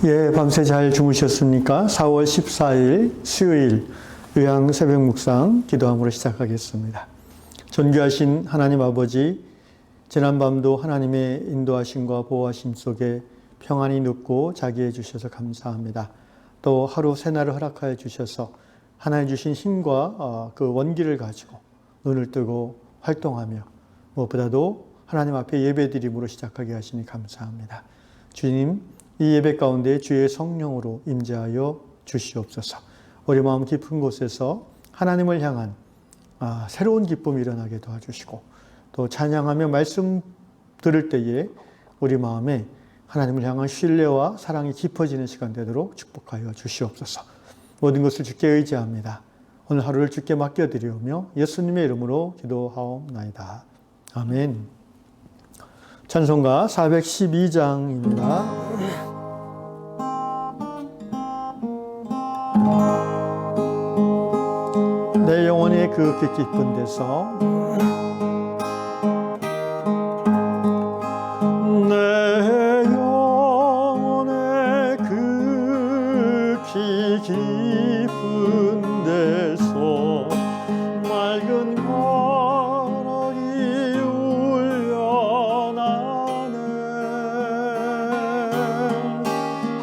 예, 밤새 잘 주무셨습니까? 4월 14일 수요일 의향 새벽 묵상 기도함으로 시작하겠습니다. 존귀하신 하나님 아버지, 지난밤도 하나님의 인도하심과 보호하심 속에 평안히 눕고 자기 해주셔서 감사합니다. 또 하루 새날을 허락하여 주셔서 하나님 주신 힘과 그 원기를 가지고 눈을 뜨고 활동하며 무엇보다도 하나님 앞에 예배드림으로 시작하게 하시니 감사합니다. 주님, 이 예배 가운데 주의 성령으로 임재하여 주시옵소서. 우리 마음 깊은 곳에서 하나님을 향한 새로운 기쁨이 일어나게 도와주시고, 또 찬양하며 말씀 들을 때에 우리 마음에 하나님을 향한 신뢰와 사랑이 깊어지는 시간 되도록 축복하여 주시옵소서. 모든 것을 주께 의지합니다. 오늘 하루를 주께 맡겨드리오며 예수님의 이름으로 기도하옵나이다. 아멘. 찬송가 412장입니다. 내 영혼의 그 깊은 데서 내 영혼의 그 깊은 데서 맑은 가락이 울려나네.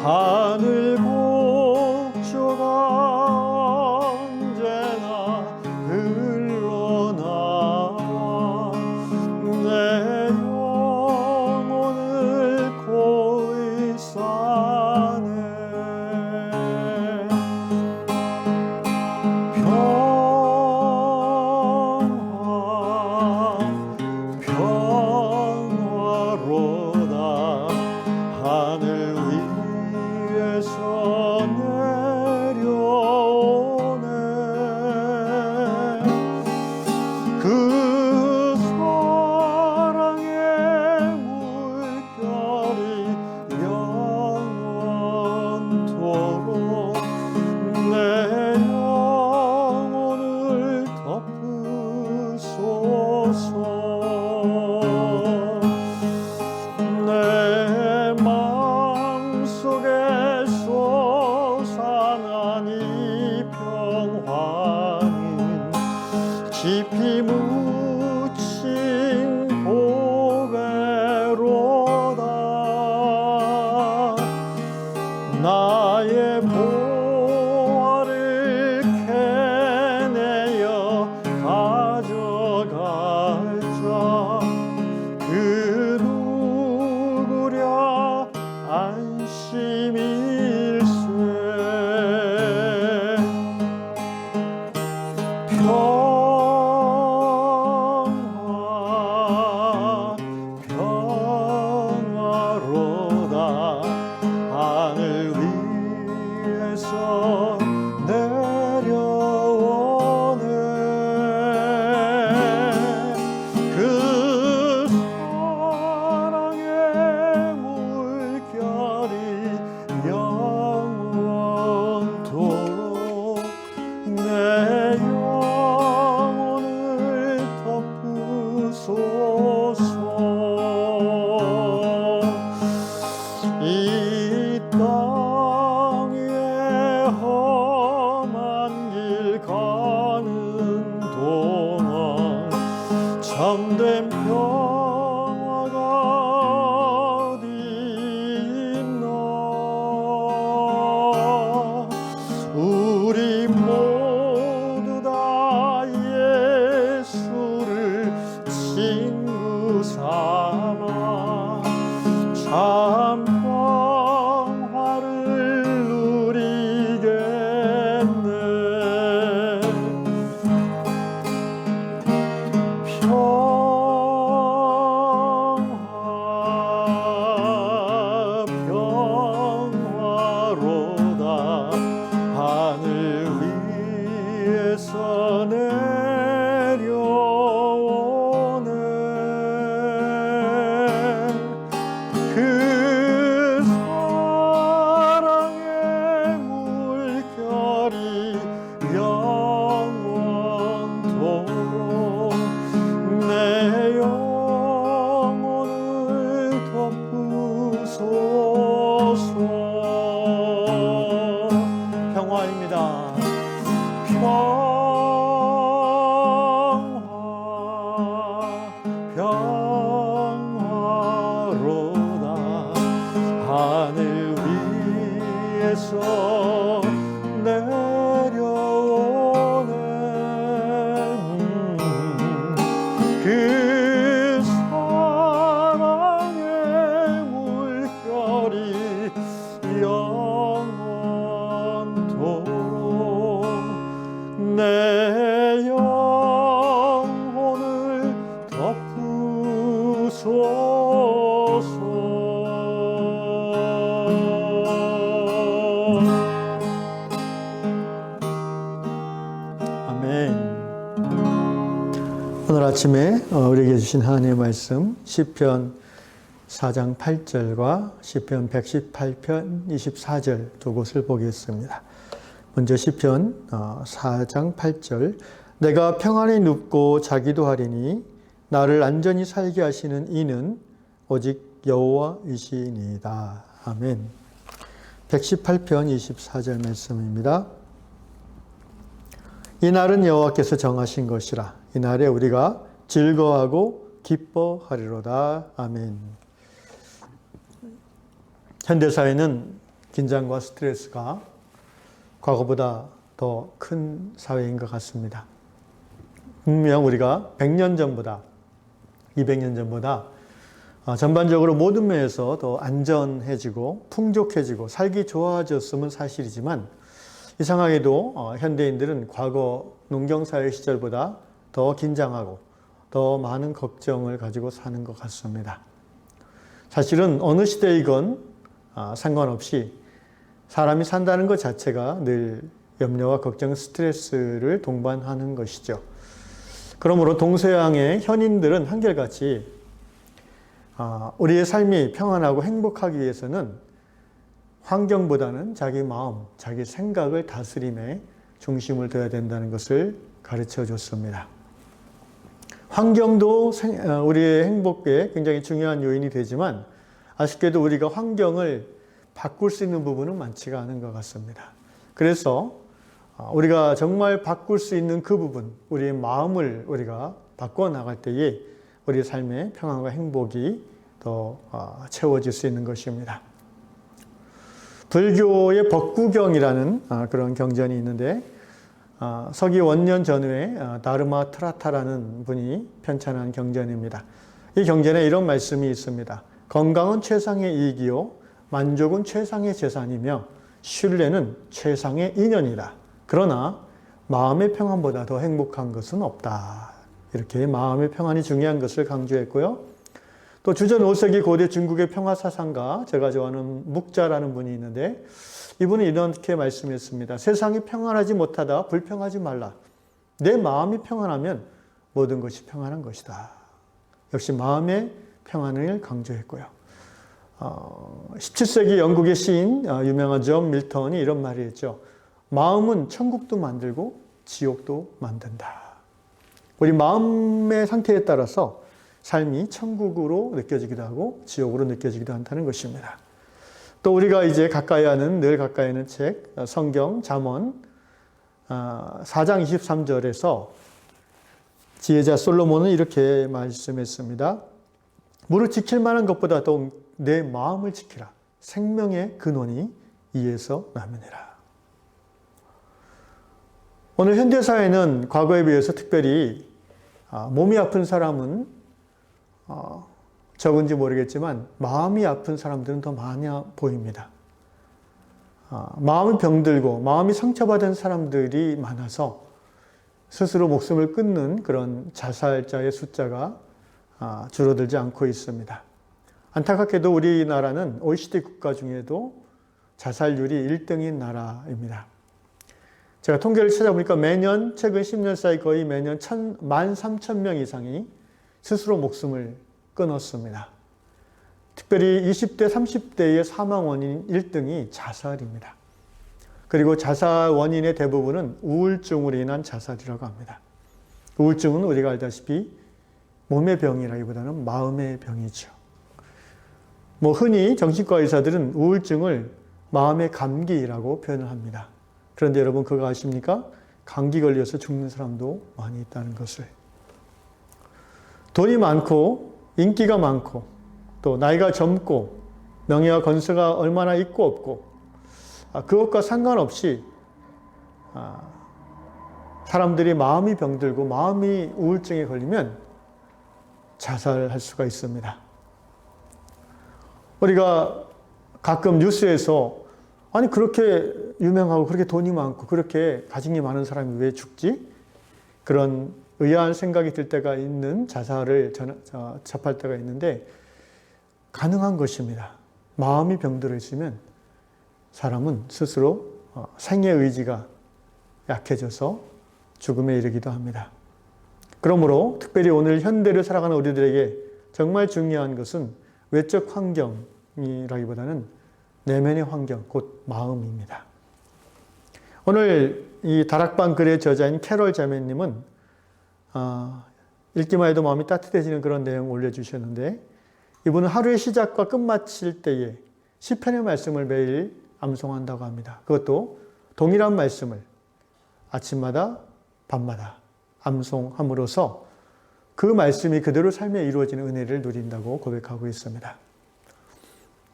하늘 곡조가 언제나 흘러나와 내 영혼을 고이 싸네. 평화로다 하늘 위에서 내려오네. 그 사랑의 물결이 영원토록 내 영혼을 덮으소서. 내 마음속에 솟아난 이 평화는 깊이 묻힌 보배로다. 나의 보화를 캐내어 가져갈 자 그 누구랴 안심일세. 평화로다 하늘 위에서 내려오네. 그 사랑의 물결이 영원토록 내 영혼을 덮으소서. 이 땅 위에 험한 길 가는 동안 참된 평화가 어디 있나. 우리 모두 다 예수를 친구 삼아 참 평화를 누리겠네. 평화로다 아멘. 오늘 아침에 우리에게 주신 하나님의 말씀 시편 4장 8절과 시편 118편 24절 두 곳을 보겠습니다. 먼저 시편 4장 8절 내가 평안히 눕고 자기도 하리니 나를 안전히 살게 하시는 이는 오직 여호와이시니이다. 아멘. 118편 24절 말씀입니다. 이 날은 여호와께서 정하신 것이라 이 날에 우리가 즐거워하고 기뻐하리로다. 아멘. 현대사회는 긴장과 스트레스가 과거보다 더 큰 사회인 것 같습니다. 분명 우리가 100년 전보다 200년 전보다 전반적으로 모든 면에서 더 안전해지고 풍족해지고 살기 좋아졌음은 사실이지만 이상하게도 현대인들은 과거 농경사회 시절보다 더 긴장하고 더 많은 걱정을 가지고 사는 것 같습니다. 사실은 어느 시대이건 상관없이 사람이 산다는 것 자체가 늘 염려와 걱정, 스트레스를 동반하는 것이죠. 그러므로 동서양의 현인들은 한결같이 우리의 삶이 평안하고 행복하기 위해서는 환경보다는 자기 마음, 자기 생각을 다스림에 중심을 둬야 된다는 것을 가르쳐 줬습니다. 환경도 우리의 행복에 굉장히 중요한 요인이 되지만 아쉽게도 우리가 환경을 바꿀 수 있는 부분은 많지가 않은 것 같습니다. 그래서 우리가 정말 바꿀 수 있는 그 부분, 우리의 마음을 우리가 바꿔나갈 때에 우리의 삶의 평안과 행복이 더 채워질 수 있는 것입니다. 불교의 법구경이라는 그런 경전이 있는데 서기 원년 전후에 다르마 트라타라는 분이 편찬한 경전입니다. 이 경전에 이런 말씀이 있습니다. 건강은 최상의 이익이요 만족은 최상의 재산이며 신뢰는 최상의 인연이다. 그러나 마음의 평안보다 더 행복한 것은 없다. 이렇게 마음의 평안이 중요한 것을 강조했고요. 또 주전 5세기 고대 중국의 평화사상가, 제가 좋아하는 묵자라는 분이 있는데 이분은 이렇게 말씀했습니다. 세상이 평안하지 못하다 불평하지 말라. 내 마음이 평안하면 모든 것이 평안한 것이다. 역시 마음의 평안을 강조했고요. 17세기 영국의 시인 유명한 존 밀턴이 이런 말을 했죠. 마음은 천국도 만들고 지옥도 만든다. 우리 마음의 상태에 따라서 삶이 천국으로 느껴지기도 하고 지옥으로 느껴지기도 한다는 것입니다. 또 우리가 이제 늘 가까이 하는 책 성경 잠언 4장 23절에서 지혜자 솔로몬은 이렇게 말씀했습니다. 무릇 지킬 만한 것보다 더 내 마음을 지키라. 생명의 근원이 이에서 나느니라. 오늘 현대사회는 과거에 비해서 특별히 몸이 아픈 사람은 적은지 모르겠지만 마음이 아픈 사람들은 더 많이 보입니다. 마음이 병들고 마음이 상처받은 사람들이 많아서 스스로 목숨을 끊는 그런 자살자의 숫자가 줄어들지 않고 있습니다. 안타깝게도 우리나라는 OECD 국가 중에도 자살률이 1등인 나라입니다. 제가 통계를 찾아보니까 매년 최근 10년 사이 거의 매년 13,000명 이상이 스스로 목숨을 끊었습니다. 특별히 20대, 30대의 사망 원인 1등이 자살입니다. 그리고 자살 원인의 대부분은 우울증으로 인한 자살이라고 합니다. 우울증은 우리가 알다시피 몸의 병이라기보다는 마음의 병이죠. 흔히 정신과 의사들은 우울증을 마음의 감기라고 표현을 합니다. 그런데 여러분 그거 아십니까? 감기 걸려서 죽는 사람도 많이 있다는 것을. 돈이 많고 인기가 많고 또 나이가 젊고 명예와 건설가 얼마나 있고 없고 그것과 상관없이 사람들이 마음이 병들고 마음이 우울증에 걸리면 자살할 수가 있습니다. 우리가 가끔 뉴스에서 아니 그렇게 유명하고 그렇게 돈이 많고 그렇게 가진게 많은 사람이 왜 죽지? 그런 의아한 생각이 들 때가 있는 자살을 접할 때가 있는데 가능한 것입니다. 마음이 병들어 있으면 사람은 스스로 생의 의지가 약해져서 죽음에 이르기도 합니다. 그러므로 특별히 오늘 현대를 살아가는 우리들에게 정말 중요한 것은 외적 환경이라기보다는 내면의 환경, 곧 마음입니다. 오늘 이 다락방 글의 저자인 캐롤 자매님은 읽기만 해도 마음이 따뜻해지는 그런 내용을 올려주셨는데 이분은 하루의 시작과 끝마칠 때에 시편의 말씀을 매일 암송한다고 합니다. 그것도 동일한 말씀을 아침마다 밤마다 암송함으로써 그 말씀이 그대로 삶에 이루어지는 은혜를 누린다고 고백하고 있습니다.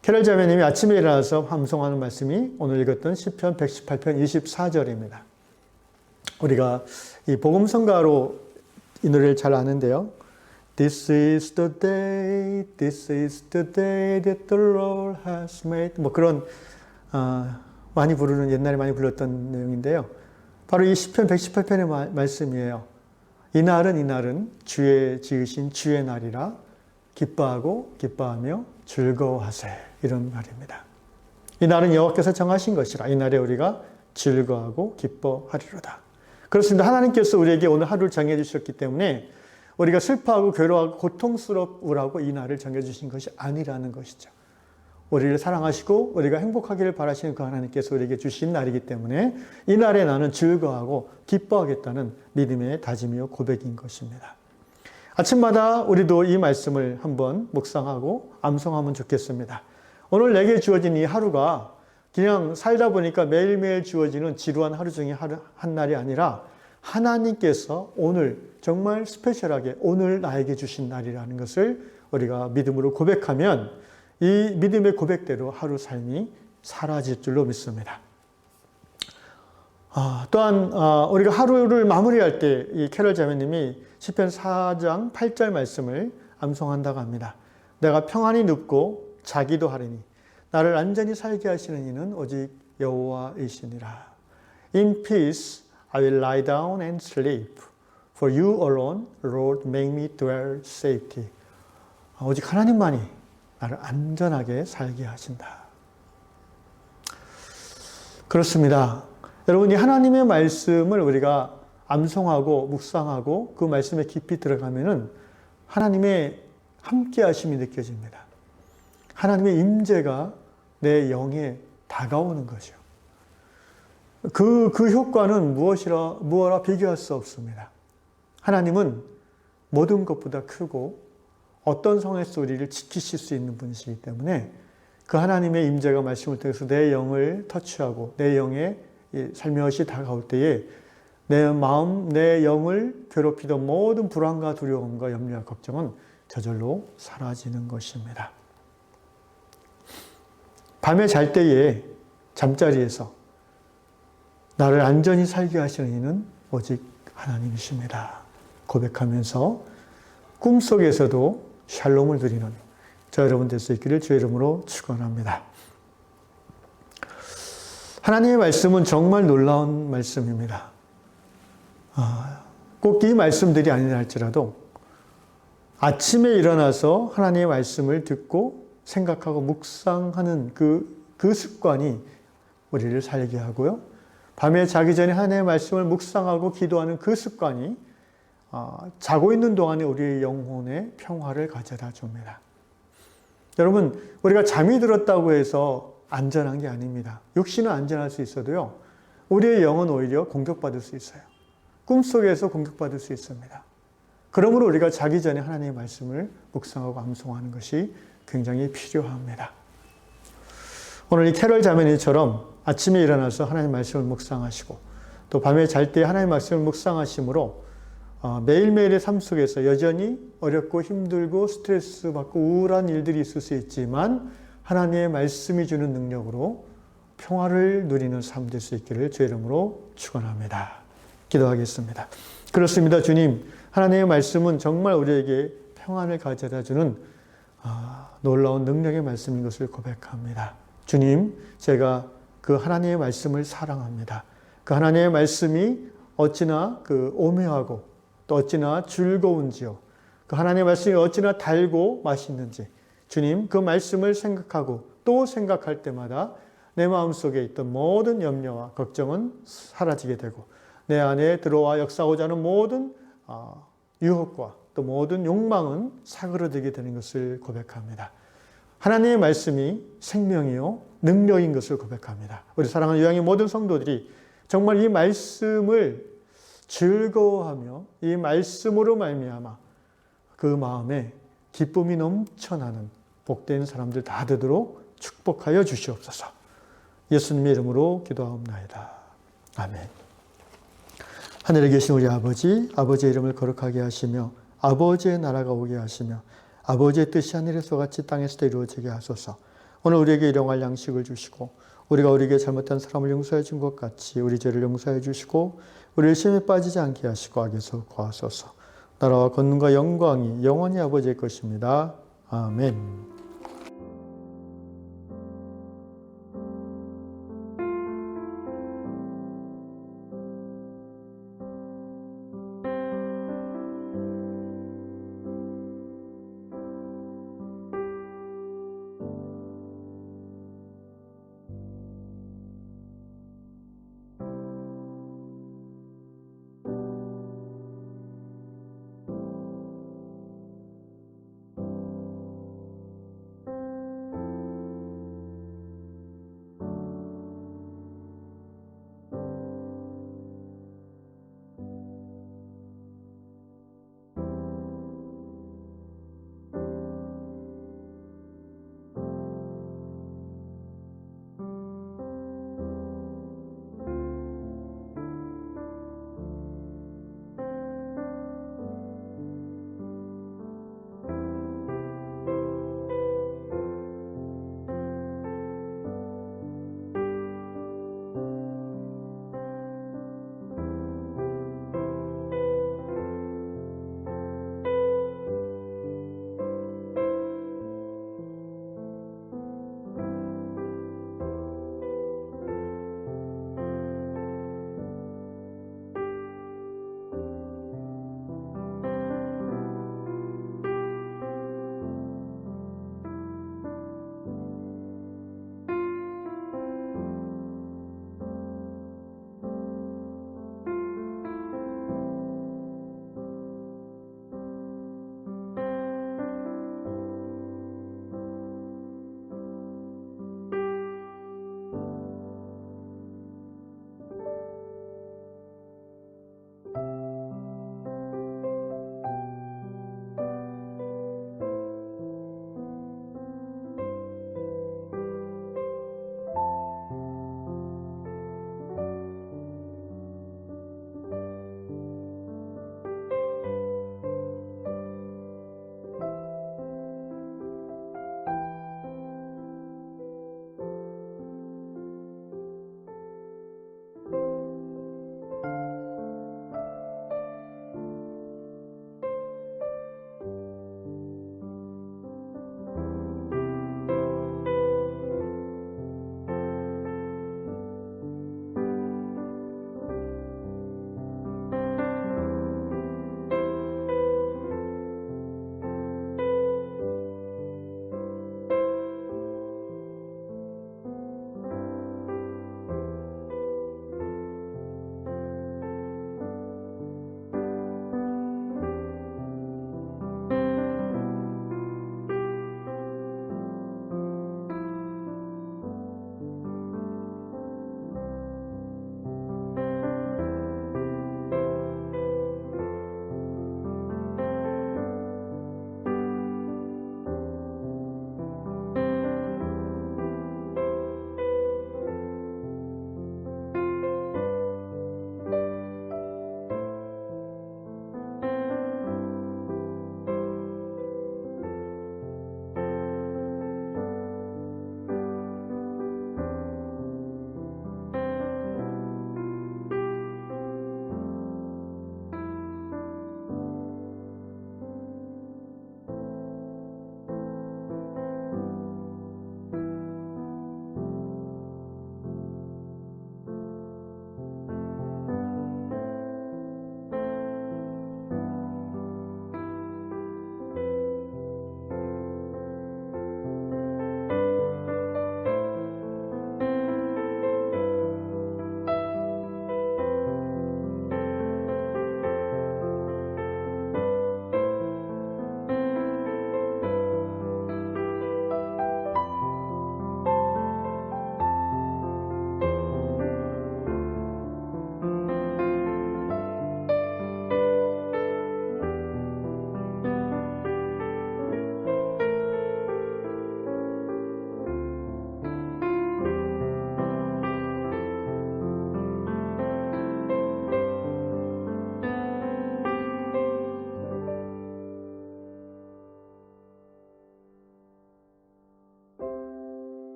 캐럴 자매님이 아침에 일어나서 암송하는 말씀이 오늘 읽었던 시편 118편 24절입니다. 우리가 이 복음성가로 이 노래를 잘 아는데요. This is the day that the Lord has made. 뭐 그런 많이 부르는 옛날에 많이 불렀던 내용인데요. 바로 이 시편 118편의 말씀이에요. 이날은 주의 지으신 주의 날이라 기뻐하며 즐거워하세. 이런 말입니다. 이날은 여호와께서 정하신 것이라 이 날에 우리가 즐거워하고 기뻐하리로다. 그렇습니다. 하나님께서 우리에게 오늘 하루를 정해주셨기 때문에 우리가 슬퍼하고 괴로워하고 고통스러우라고 이 날을 정해주신 것이 아니라는 것이죠. 우리를 사랑하시고 우리가 행복하기를 바라시는 그 하나님께서 우리에게 주신 날이기 때문에 이 날에 나는 즐거워하고 기뻐하겠다는 믿음의 다짐이요 고백인 것입니다. 아침마다 우리도 이 말씀을 한번 묵상하고 암송하면 좋겠습니다. 오늘 내게 주어진 이 하루가 그냥 살다 보니까 매일매일 주어지는 지루한 하루 중에 한 날이 아니라 하나님께서 오늘 정말 스페셜하게 오늘 나에게 주신 날이라는 것을 우리가 믿음으로 고백하면 이 믿음의 고백대로 하루 삶이 사라질 줄로 믿습니다. 또한 우리가 하루를 마무리할 때 이 캐럴 자매님이 시편 4장 8절 말씀을 암송한다고 합니다. 내가 평안히 눕고 자기도 하리니 나를 안전히 살게 하시는 이는 오직 여호와이시니라. In peace I will lie down and sleep. For you alone, Lord, make me dwell safety. 오직 하나님만이 나를 안전하게 살게 하신다. 그렇습니다. 여러분, 이 하나님의 말씀을 우리가 암송하고 묵상하고 그 말씀에 깊이 들어가면은 하나님의 함께 하심이 느껴집니다. 하나님의 임재가 내 영에 다가오는 거죠. 그 효과는 무엇이라 비교할 수 없습니다. 하나님은 모든 것보다 크고 어떤 상황에서 우리를 지키실 수 있는 분이시기 때문에 그 하나님의 임재가 말씀을 통해서 내 영을 터치하고 내 영에 살며시 다가올 때에 내 마음, 내 영을 괴롭히던 모든 불안과 두려움과 염려와 걱정은 저절로 사라지는 것입니다. 밤에 잘 때에 잠자리에서 나를 안전히 살게 하시는 이는 오직 하나님이십니다. 고백하면서 꿈속에서도 샬롬을 누리는 저 여러분 될 수 있기를 주의 이름으로 축원합니다. 하나님의 말씀은 정말 놀라운 말씀입니다. 꼭 이 말씀들이 아니라 할지라도 아침에 일어나서 하나님의 말씀을 듣고 생각하고 묵상하는 그 습관이 우리를 살게 하고요. 밤에 자기 전에 하나님의 말씀을 묵상하고 기도하는 그 습관이 자고 있는 동안에 우리의 영혼에 평화를 가져다 줍니다. 여러분, 우리가 잠이 들었다고 해서 안전한 게 아닙니다. 육신은 안전할 수 있어도요, 우리의 영은 오히려 공격받을 수 있어요. 꿈속에서 공격받을 수 있습니다. 그러므로 우리가 자기 전에 하나님의 말씀을 묵상하고 암송하는 것이 굉장히 필요합니다. 오늘 이 캐럴 자매님처럼 아침에 일어나서 하나님의 말씀을 묵상하시고 또 밤에 잘 때 하나님의 말씀을 묵상하심으로 매일매일의 삶 속에서 여전히 어렵고 힘들고 스트레스 받고 우울한 일들이 있을 수 있지만 하나님의 말씀이 주는 능력으로 평화를 누리는 삶 될 수 있기를 주의 이름으로 축원합니다. 기도하겠습니다. 그렇습니다. 주님, 하나님의 말씀은 정말 우리에게 평안을 가져다 주는 놀라운 능력의 말씀인 것을 고백합니다. 주님, 제가 그 하나님의 말씀을 사랑합니다. 그 하나님의 말씀이 어찌나 그 오묘하고 또 어찌나 즐거운지요. 그 하나님의 말씀이 어찌나 달고 맛있는지 주님 그 말씀을 생각하고 또 생각할 때마다 내 마음속에 있던 모든 염려와 걱정은 사라지게 되고 내 안에 들어와 역사하고자 하는 모든 유혹과 또 모든 욕망은 사그러들게 되는 것을 고백합니다. 하나님의 말씀이 생명이요 능력인 것을 고백합니다. 우리 사랑하는 요양의 모든 성도들이 정말 이 말씀을 즐거워하며 이 말씀으로 말미암아 그 마음에 기쁨이 넘쳐나는 복된 사람들 다 되도록 축복하여 주시옵소서. 예수님의 이름으로 기도하옵나이다. 아멘. 하늘에 계신 우리 아버지, 아버지의 이름을 거룩하게 하시며 아버지의 나라가 오게 하시며 아버지의 뜻이 하늘에서 같이 땅에서도 이루어지게 하소서. 오늘 우리에게 일용할 양식을 주시고 우리가 우리에게 잘못한 사람을 용서해 준 것 같이 우리 죄를 용서해 주시고 우리를 시험에 빠지지 않게 하시고 악에서 구하소서. 나라와 권능과 영광이 영원히 아버지의 것입니다. 아멘.